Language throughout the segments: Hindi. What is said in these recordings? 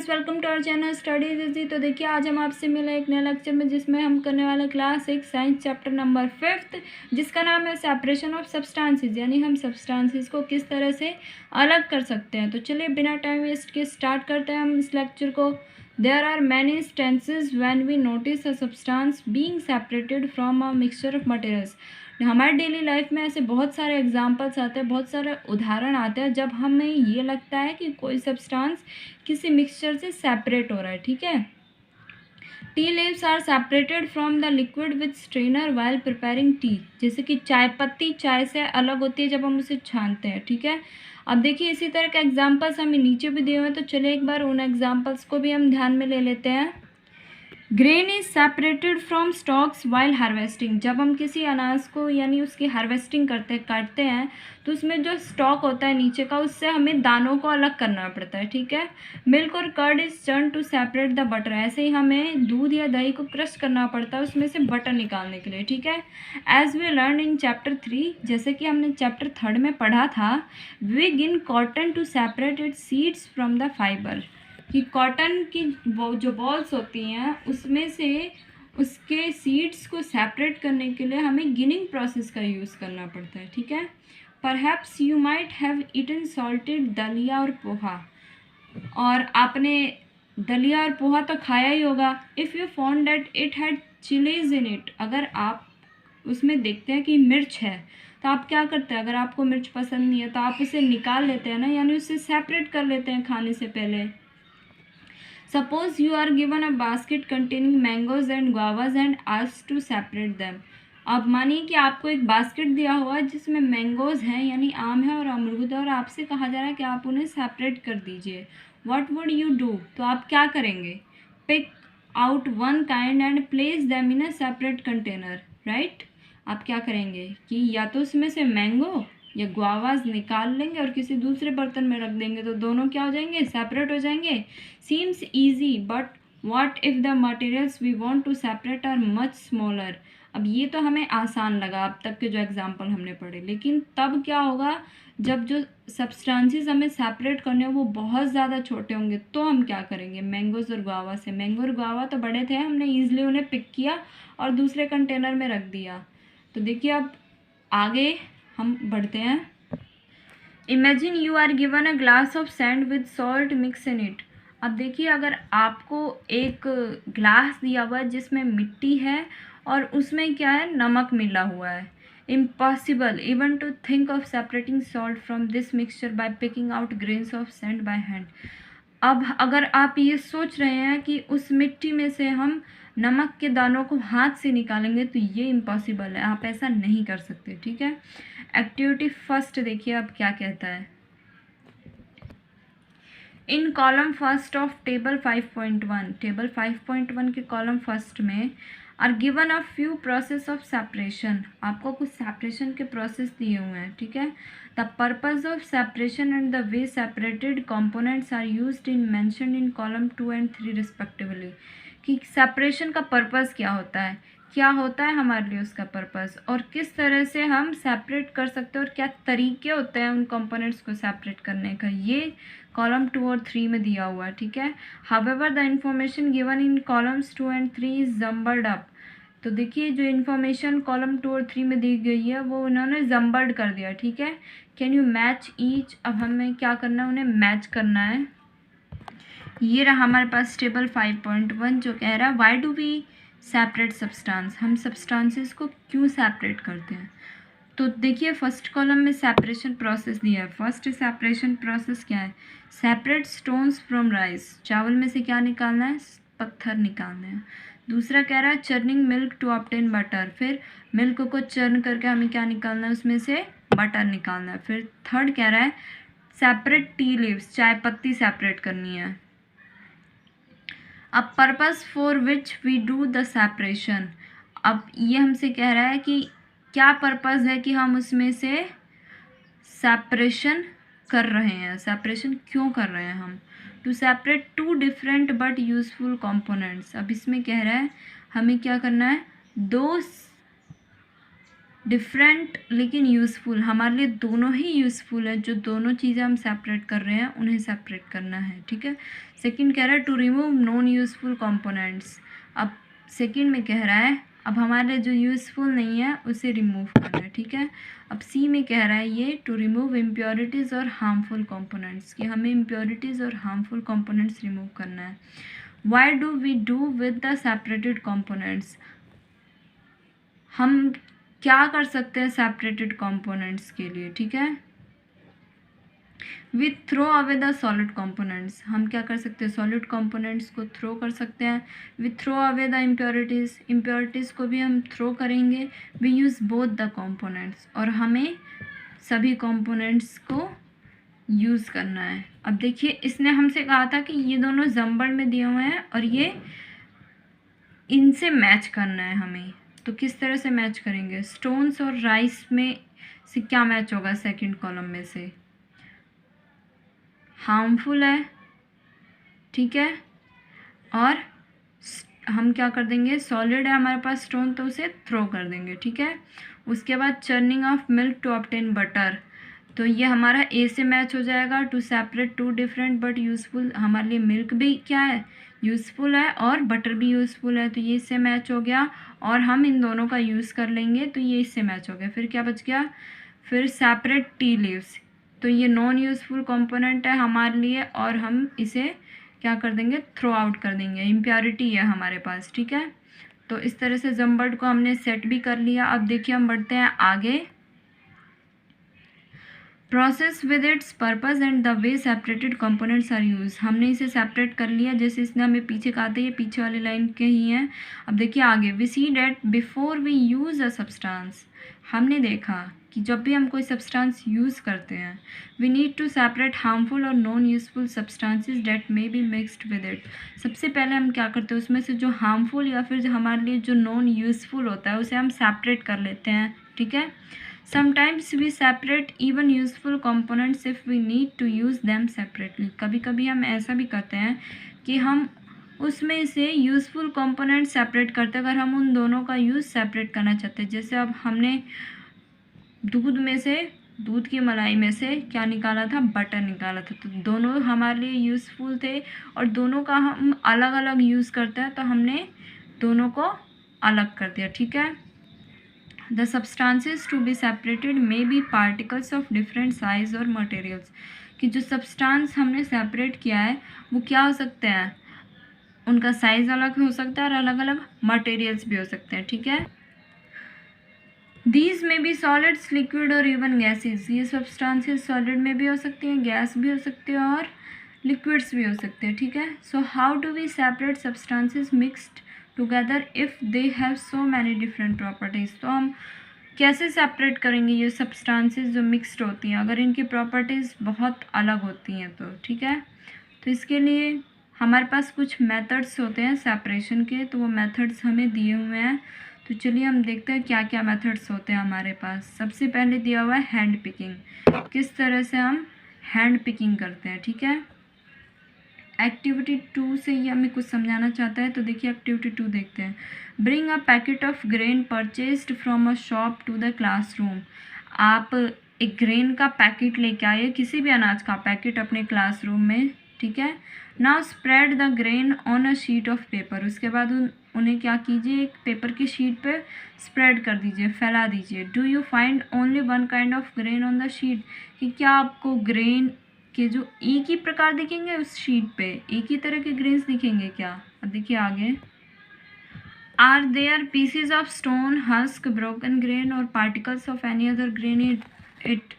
Friends, welcome to our channel Studies Easy. तो देखिए, आज हम आपसे मिले एक नए लेक्चर में, जिसमें हम करने वाले क्लास 6 साइंस चैप्टर नंबर 5, जिसका नाम है सेपरेशन ऑफ सब्सटेंसेस, यानी हम सब्सटेंसेस को किस तरह से अलग कर सकते हैं। तो चलिए बिना टाइम वेस्ट के स्टार्ट करते हैं हम इस लेक्चर को। There are many instances when we notice a substance being separated from a mixture of materials. हमारे डेली लाइफ में ऐसे बहुत सारे एग्जांपल्स आते हैं, बहुत सारे उदाहरण आते हैं जब हमें ये लगता है कि कोई सब्सटेंस किसी मिक्सचर से सेपरेट हो रहा है। ठीक है, tea leaves are separated from the liquid with strainer while preparing tea. जैसे कि चाय पत्ती चाय से अलग होती है जब हम उसे छानते हैं। ठीक है, अब देखिए इसी तरह के एग्जांपल्स हमें नीचे भी दिए हुए हैं, तो चलिए एक बार उन एग्जांपल्स को भी हम ध्यान में ले लेते हैं। Grain is separated from stocks while harvesting. जब हम किसी अनाज को यानी उसकी हार्वेस्टिंग करते हैं, काटते हैं, तो उसमें जो स्टॉक होता है नीचे का, उससे हमें दानों को अलग करना पड़ता है। ठीक है, मिल्क और curd is turn to separate the butter. ऐसे ही हमें दूध या दही को क्रश करना पड़ता है उसमें से बटर निकालने के लिए। ठीक है, as we learn in chapter 3, जैसे कि हमने चैप्टर 3 में पढ़ा था, we gin cotton to separate its seeds from the fibre. कि कॉटन की वो जो बॉल्स होती हैं उसमें से उसके सीड्स को सेपरेट करने के लिए हमें गिनिंग प्रोसेस का यूज़ करना पड़ता है। ठीक है, perhaps you might have eaten salted daliya और पोहा। और आपने दलिया और पोहा तो खाया ही होगा। If you found that it had chillies in it. अगर आप उसमें देखते हैं कि मिर्च है, तो आप क्या करते हैं? अगर आपको मिर्च पसंद नहीं है तो आप उसे निकाल लेते हैं ना, यानी उसे सेपरेट कर लेते हैं खाने से पहले। Suppose you are given a basket containing mangoes and guavas and asked to separate them. अब मानिए कि आपको एक बास्केट दिया हुआ है जिसमें मैंगोज हैं यानी आम है और अमरूद है, और आपसे कहा जा रहा है कि आप उन्हें सेपरेट कर दीजिए। What would you do? तो आप क्या करेंगे? Pick out one kind and place them in a separate container, right? आप क्या करेंगे कि या तो उसमें से मैंगो या गुआवाज निकाल लेंगे और किसी दूसरे बर्तन में रख देंगे, तो दोनों क्या हो जाएंगे? सेपरेट हो जाएंगे। Seems easy, but what if the materials we want to separate are much smaller. अब ये तो हमें आसान लगा अब तक के जो एग्जांपल हमने पढ़े, लेकिन तब क्या होगा जब जो सब्सटेंसेस हमें सेपरेट करने हो वो बहुत ज़्यादा छोटे होंगे, तो हम क्या करेंगे? मैंगोज और गुआवा से। मैंगो और गुआवा तो बड़े थे, हमने ईजिली उन्हें पिक किया और दूसरे कंटेनर में रख दिया। तो देखिए अब आगे हम बढ़ते हैं। Imagine you are given a glass of sand with salt mix in it. अब देखिए, अगर आपको एक ग्लास दिया हुआ है जिसमें मिट्टी है और उसमें क्या है? नमक मिला हुआ है। Impossible even to think of separating salt from this mixture by picking out grains of sand by hand. अब अगर आप ये सोच रहे हैं कि उस मिट्टी में से हम नमक के दानों को हाथ से निकालेंगे, तो ये इम्पॉसिबल है, आप ऐसा नहीं कर सकते। ठीक है, एक्टिविटी फर्स्ट देखिए अब क्या कहता है। In column first of table 5.1, table 5.1 के कॉलम फर्स्ट में are given a few process of separation. आपको कुछ सेपरेशन के प्रोसेस दिए हुए हैं। ठीक है, the purpose of separation and the way separated components are used in mentioned in column 2 and 3 respectively. कि सेपरेशन का पर्पस क्या होता है, क्या होता है हमारे लिए उसका पर्पस, और किस तरह से हम सेपरेट कर सकते हैं और क्या तरीके होते हैं उन कंपोनेंट्स को सेपरेट करने का, ये कॉलम 2 और 3 में दिया हुआ है। ठीक है, however the information given in columns 2 and 3 is jumbled up. तो देखिए, जो इन्फॉर्मेशन कॉलम 2 और 3 में दी गई है वो उन्होंने जम्बल्ड कर दिया। ठीक है, कैन यू मैच ईच। अब हमें क्या करना है? उन्हें मैच करना है। ये रहा हमारे पास टेबल 5.1 जो कह रहा है why do we separate substance. हम सब्सटेंसेस को क्यों सेपरेट करते हैं? तो देखिए, फर्स्ट कॉलम में सेपरेशन प्रोसेस दिया है। फर्स्ट सेपरेशन प्रोसेस क्या है? Separate stones from rice. चावल में से क्या निकालना है? पत्थर निकालने हैं। दूसरा कह रहा है churning milk to obtain butter. फिर मिल्क को चर्न करके हमें क्या निकालना है? उसमें से बटर निकालना है। फिर थर्ड कह रहा है सेपरेट टी लीव्स, चाय पत्ती सेपरेट करनी है। अब purpose for which we do the separation. अब ये हमसे कह रहा है कि क्या पर्पस है कि हम उसमें से सेपरेशन कर रहे हैं, सेपरेशन क्यों कर रहे हैं हम? To separate two different but useful components. अब इसमें कह रहा है हमें क्या करना है? दो डिफरेंट लेकिन यूज़फुल, हमारे लिए दोनों ही यूज़फुल है। जो दोनों चीज़ें हम सेपरेट कर रहे हैं उन्हें सेपरेट करना है, ठीक है। सेकंड कह रहा है to remove non useful components. अब सेकंड में कह रहा है अब हमारे जो यूज़फुल नहीं है उसे रिमूव करना है, ठीक है। अब सी में कह रहा है ये टू रिमूव इम्प्योरिटीज़ और हार्मफुल कंपोनेंट्स, कि हमें इम्प्योरिटीज़ और हार्मफुल कंपोनेंट्स रिमूव करना है। Why do we do with the separated components, हम क्या कर सकते हैं सेपरेटेड कंपोनेंट्स के लिए, ठीक है। We throw away the solid components, हम क्या कर सकते हैं सॉलिड कंपोनेंट्स को थ्रो कर सकते हैं। We throw away the impurities, impurities को भी हम थ्रो करेंगे। We use both the components, और हमें सभी कंपोनेंट्स को यूज़ करना है। अब देखिए इसने हमसे कहा था कि ये दोनों जंबड़ में दिए हुए हैं और ये इनसे मैच करना है हमें। तो किस तरह से मैच करेंगे, स्टोन्स और राइस में से क्या मैच होगा, सेकंड कॉलम में से हार्मफुल है, ठीक है। और हम क्या कर देंगे, सॉलिड है हमारे पास स्टोन तो उसे थ्रो कर देंगे, ठीक है। उसके बाद churning of milk to obtain butter, तो ये हमारा ए से मैच हो जाएगा। To separate two different but useful, हमारे लिए मिल्क भी क्या है यूज़फुल है और बटर भी यूज़फुल है, तो ये इससे मैच हो गया। और हम इन दोनों का यूज़ कर लेंगे तो ये इससे मैच हो गया। फिर क्या बच गया, फिर सेपरेट टी लीव्स, तो ये नॉन यूज़फुल कंपोनेंट है हमारे लिए और हम इसे क्या कर देंगे, थ्रो आउट कर देंगे, इम्प्योरिटी है हमारे पास, ठीक है। तो इस तरह से जम्बर्ड को हमने सेट भी कर लिया। अब देखिए हम बढ़ते हैं आगे। Process with its purpose and the way separated components are use, हमने इसे सेपरेट कर लिया जैसे इसने हमें पीछे कहा था, ये पीछे वाली लाइन के ही हैं। अब देखिए आगे, we see that before we use a substance, हमने देखा कि जब भी हम कोई सब्सटेंस यूज़ करते हैं we need to separate harmful और non useful substances that may be mixed with it. सबसे पहले हम क्या करते हैं, उसमें से जो हार्मफुल या फिर जो हमारे लिए जो नॉन यूजफुल होता है उसे हम सेपरेट कर लेते हैं, ठीक है। Sometimes we separate even useful components if we need to use them separately, कभी कभी हम ऐसा भी करते हैं कि हम उसमें से यूज़फुल कंपोनेंट सेपरेट करते हैं अगर हम उन दोनों का यूज़ सेपरेट करना चाहते हैं। जैसे अब हमने दूध में से, दूध की मलाई में से क्या निकाला था, बटर निकाला था, तो दोनों हमारे लिए यूज़फुल थे और दोनों का हम अलग अलग यूज़ करते हैं, तो हमने दोनों को अलग कर दिया, ठीक है। The substances to be separated may be particles of different size और materials, कि जो substance हमने separate किया है वो क्या हो सकते हैं, उनका साइज़ अलग हो सकता है और अलग अलग मटेरियल्स भी हो सकते हैं, ठीक है। These may be solids, liquid और even gases, ये substances solid में भी हो सकती हैं, गैस भी हो सकती है और liquids भी हो सकते हैं, ठीक है। So how do we separate substances mixed together if they have so many different properties, तो हम कैसे सेपरेट करेंगे ये सब्सटेंसेस जो मिक्स्ड होती हैं अगर इनकी प्रॉपर्टीज़ बहुत अलग होती हैं तो, ठीक है। तो इसके लिए हमारे पास कुछ मेथड्स होते हैं सेपरेशन के, तो वो मेथड्स हमें दिए हुए हैं। तो चलिए हम देखते हैं क्या क्या मेथड्स होते हैं हमारे पास। सबसे पहले दिया हुआ है हैंड पिकिंग, किस तरह से हम हैंड पिकिंग करते हैं, ठीक है। एक्टिविटी 2 से ये हमें कुछ समझाना चाहता है, तो देखिए एक्टिविटी 2 देखते हैं। Bring a packet of grain purchased from a shop to the classroom, आप एक ग्रेन का पैकेट लेके आए, किसी भी अनाज का पैकेट अपने क्लासरूम में, ठीक है। Now spread the grain on a sheet of paper, उसके बाद उन्हें क्या कीजिए, एक पेपर की शीट पे स्प्रेड कर दीजिए, फैला दीजिए। Do you find only one kind of grain on the sheet, कि क्या आपको ग्रेन के जो एक ही प्रकार दिखेंगे उस शीट पे, एक ही तरह के ग्रेन्स दिखेंगे क्या। अब देखिए आगे, are there pieces of stone, husk, broken grain और particles of any other grain it,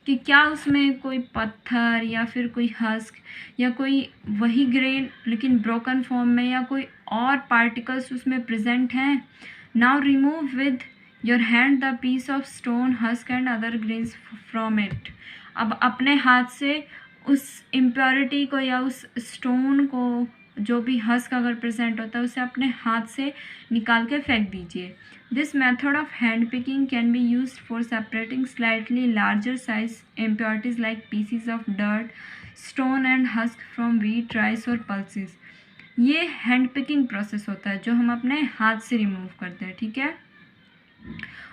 कि क्या उसमें कोई पत्थर या फिर कोई हस्क या कोई वही ग्रेन लेकिन ब्रोकन फॉर्म में या कोई और पार्टिकल्स उसमें प्रेजेंट हैं। Now remove with your hand the piece of stone, husk and other grains from it, अब अपने हाथ से उस इम्प्योरिटी को या उस स्टोन को, जो भी हस्क अगर प्रेजेंट होता है उसे अपने हाथ से निकाल के फेंक दीजिए। This method of hand picking can be use for separating slightly larger size impurities like PCs of dirt, stone and husk from wheat, rice और पल्सेस। ये हैंड पिकिंग प्रोसेस होता है जो हम अपने हाथ से रिमूव करते हैं, ठीक है।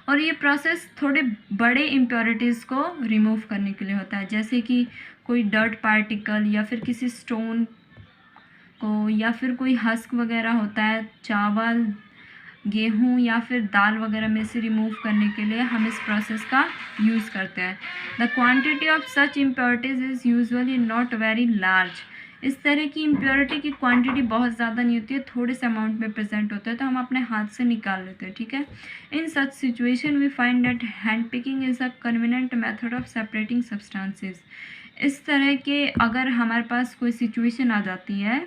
और ये प्रोसेस थोड़े बड़े इम्प्योरिटीज़ को रिमूव करने के लिए होता है, जैसे कि कोई डर्ट पार्टिकल या फिर किसी स्टोन को, या फिर कोई हस्क वगैरह होता है चावल, गेहूँ या फिर दाल वगैरह में से रिमूव करने के लिए हम इस प्रोसेस का यूज़ करते हैं। The quantity of such impurities is usually not very large. इस तरह की इम्प्योरिटी की क्वांटिटी बहुत ज़्यादा नहीं होती है, थोड़े से अमाउंट में प्रेजेंट होता है, तो हम अपने हाथ से निकाल लेते हैं, ठीक है। In such situation we find that hand picking is a convenient method of separating substances. इस तरह के अगर हमारे पास कोई सिचुएशन आ जाती है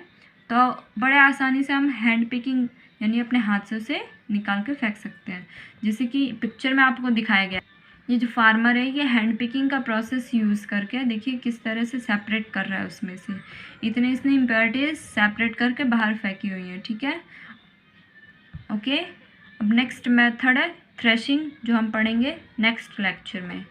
तो बड़े आसानी से हम हैंड पिकिंग यानी अपने हाथ से उसे निकाल के फेंक सकते हैं। जैसे कि पिक्चर में आपको दिखाया गया, ये जो फार्मर है ये हैंड पिकिंग का प्रोसेस यूज़ करके देखिए किस तरह से सेपरेट कर रहा है उसमें से, इतने इसने इम्प्योरिटीज सेपरेट करके बाहर फेंकी हुई हैं, ठीक है। ओके, अब नेक्स्ट मेथड है थ्रेशिंग, जो हम पढ़ेंगे नेक्स्ट लेक्चर में।